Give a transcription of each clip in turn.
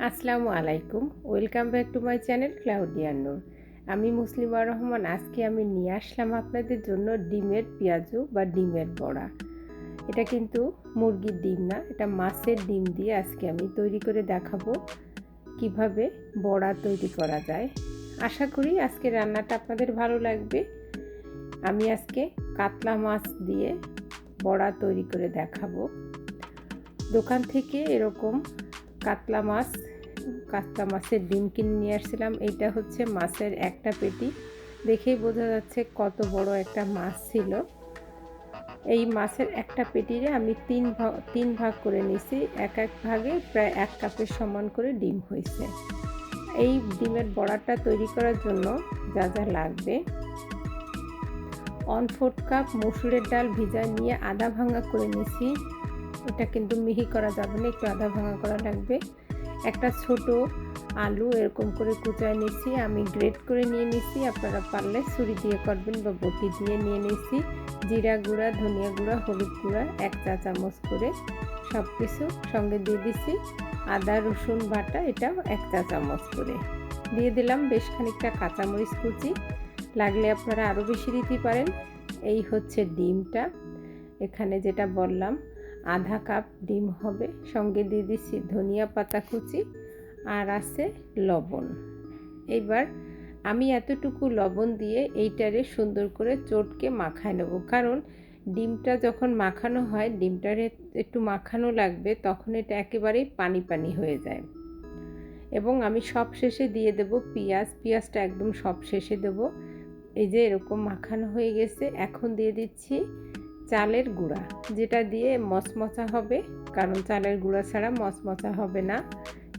আসসালামু আলাইকুম, welcome back to my channel Claudian Noor. আমি মুসলিমা রহমান। আজকে আমি নিয়ে আসলাম আপনাদের জন্য ডিমের পেঁয়াজু বা ডিমের বড়া। এটা কিন্তু মুরগির ডিম না, এটা মাছের ডিম দিয়ে আজকে আমি তৈরি করে দেখাবো কিভাবে বড়া তৈরি করা যায়। আশা করি আজকে রান্নাটা আপনাদের ভালো লাগবে। আমি আজকে কাতলা মাছ দিয়ে বড়া তৈরি করে দেখাবো। দোকান থেকে এরকম কাতলা মাছের ডিম কিনে নিয়ে আসছিলাম। এইটা হচ্ছে মাছের একটা পেটি, দেখেই বোঝা যাচ্ছে কত বড় একটা মাছ ছিল। এই মাছের একটা পেটিরে আমি তিন ভাগ করে নিয়েছি। এক ভাগে প্রায় 1 কাপের সমান করে ডিম হয়েছে। এই ডিমের বড়াটা তৈরি করার জন্য যা যা লাগবে: 1/4 কাপ মসুরের ডাল ভিজায় নিয়ে আধা ভাঙা করে নিয়েছি। এটা কিন্তু মিহি করা যাবে না, একটু আধা ভাঙা করা লাগবে। একটা ছোট আলু এরকম করে কুচায় নিয়েছি, আমি গ্রেট করে নিয়ে নিয়েছি। আপনারা পারলে ছুরি দিয়ে করবেন বা বটি দিয়ে নিয়ে নিয়েছি। জিরা গুঁড়া, ধনিয়া গুঁড়া, হলুদ গুঁড়া 1 চা চামচ করে সব কিছু সঙ্গে দিয়ে দিছি। আদা রসুন বাটা এটাও 1 চা চামচ করে দিয়ে দিলাম। বেশ খানিকটা কাঁচামরিচ কুচি, লাগলে আপনারা আরও বেশি দিতে পারেন। এই হচ্ছে ডিমটা, এখানে যেটা বললাম আধা কাপ ডিম হবে। সঙ্গে দিয়ে দিচ্ছি ধনিয়া পাতা কুচি আর আছে লবণ। এবার আমি এতটুকু লবণ দিয়ে এইটারে সুন্দর করে চটকে মাখায় নেব, কারণ ডিমটা যখন মাখানো হয়, ডিমটারে একটু মাখানো লাগবে, তখন এটা একেবারেই পানি পানি হয়ে যায়। এবং আমি সব শেষে দিয়ে দেব পেঁয়াজটা একদম সব শেষে দেব। এই যে এরকম মাখানো হয়ে গেছে। এখন দিয়ে দিচ্ছি চালের গুঁড়া, যেটা দিয়ে মচমচা হবে, কারণ চালের গুঁড়া ছাড়া মচমচা হবে না,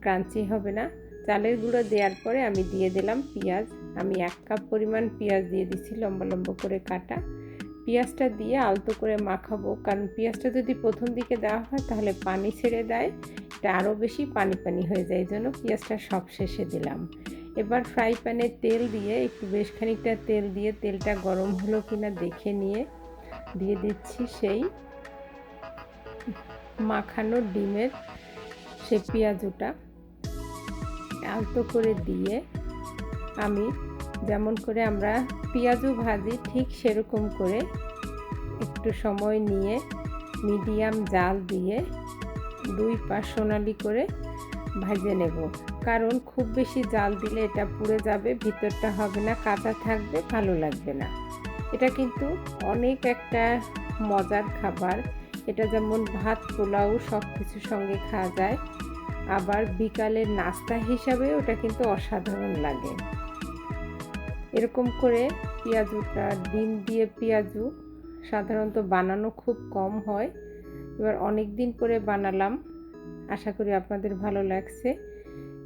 ক্রাঞ্চি হবে না। চালের গুঁড়া দেওয়ার পরে আমি দিয়ে দিলাম পেঁয়াজ। আমি 1 কাপ পরিমাণ পেঁয়াজ দিয়ে দিচ্ছি, লম্বা লম্বা করে কাটা। পেঁয়াজটা দিয়ে আলতো করে মাখাবো, কারণ পেঁয়াজটা যদি প্রথম দিকে দেওয়া হয় তাহলে পানি ছেড়ে দেয়, এটা আরও বেশি পানি পানি হয়ে যায়, এই জন্য পেঁয়াজটা সব শেষে দিলাম। এবার ফ্রাই প্যানে তেল দিয়ে একটু বেশ খানিকটা তেল দিয়ে, তেলটা গরম হলো কিনা দেখে নিয়ে দিয়ে দিচ্ছি সেই মাখানো ডিমের সেই পেঁয়াজুটা। আলতো করে দিয়ে আমি যেমন করে আমরা পেঁয়াজু ভাজি ঠিক সেরকম করে একটু সময় নিয়ে মিডিয়াম জাল দিয়ে 2 পাশ সোনালি করে ভেজে নেব। কারণ খুব বেশি জাল দিলে এটা পুড়ে যাবে, ভিতরটা হবে না, কাঁচা থাকবে, ভালো লাগবে না। এটা কিন্তু অনেক একটা মজার খাবার। এটা যেমন ভাত, পোলাও সব কিছুর সঙ্গে খাওয়া যায়, আবার বিকালের নাস্তা হিসাবে ওটা কিন্তু অসাধারণ লাগে। এরকম করে পেঁয়াজুটা, ডিম দিয়ে পেঁয়াজু সাধারণত বানানো খুব কম হয়। এবার অনেক দিন পরে বানালাম, আশা করি আপনাদের ভালো লাগছে।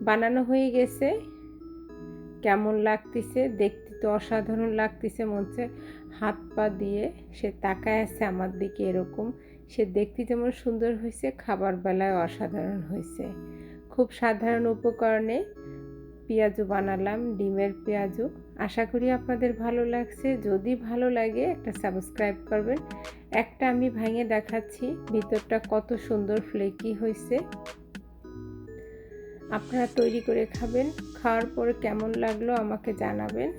বানানো হয়ে গেছে, কেমন লাগতেছে দেখতে, তো অসাধারণ লাগতেছে। মনে হচ্ছে হাত পা দিয়ে সে তাকায় আছে আমার দিকে, এরকম। সে দেখতে যেমন সুন্দর হয়েছে, খাবার বেলায় অসাধারণ হয়েছে। খুব সাধারণ উপকরণে পেঁয়াজু বানালাম, ডিমের পেঁয়াজু। আশা করি আপনাদের ভালো লাগছে। যদি ভালো লাগে একটা সাবস্ক্রাইব করবেন। একটা আমি ভেঙে দেখাচ্ছি, ভিতরটা কত সুন্দর ফ্লেকি হয়েছে। আপনারা তৈরি করে খাবেন, খাওয়ার পরে কেমন লাগলো আমাকে জানাবেন।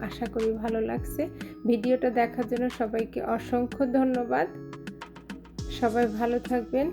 আশা করি ভালো লাগছে। ভিডিওটা দেখার জন্য সবাইকে অসংখ্য ধন্যবাদ। সবাই ভালো থাকবেন।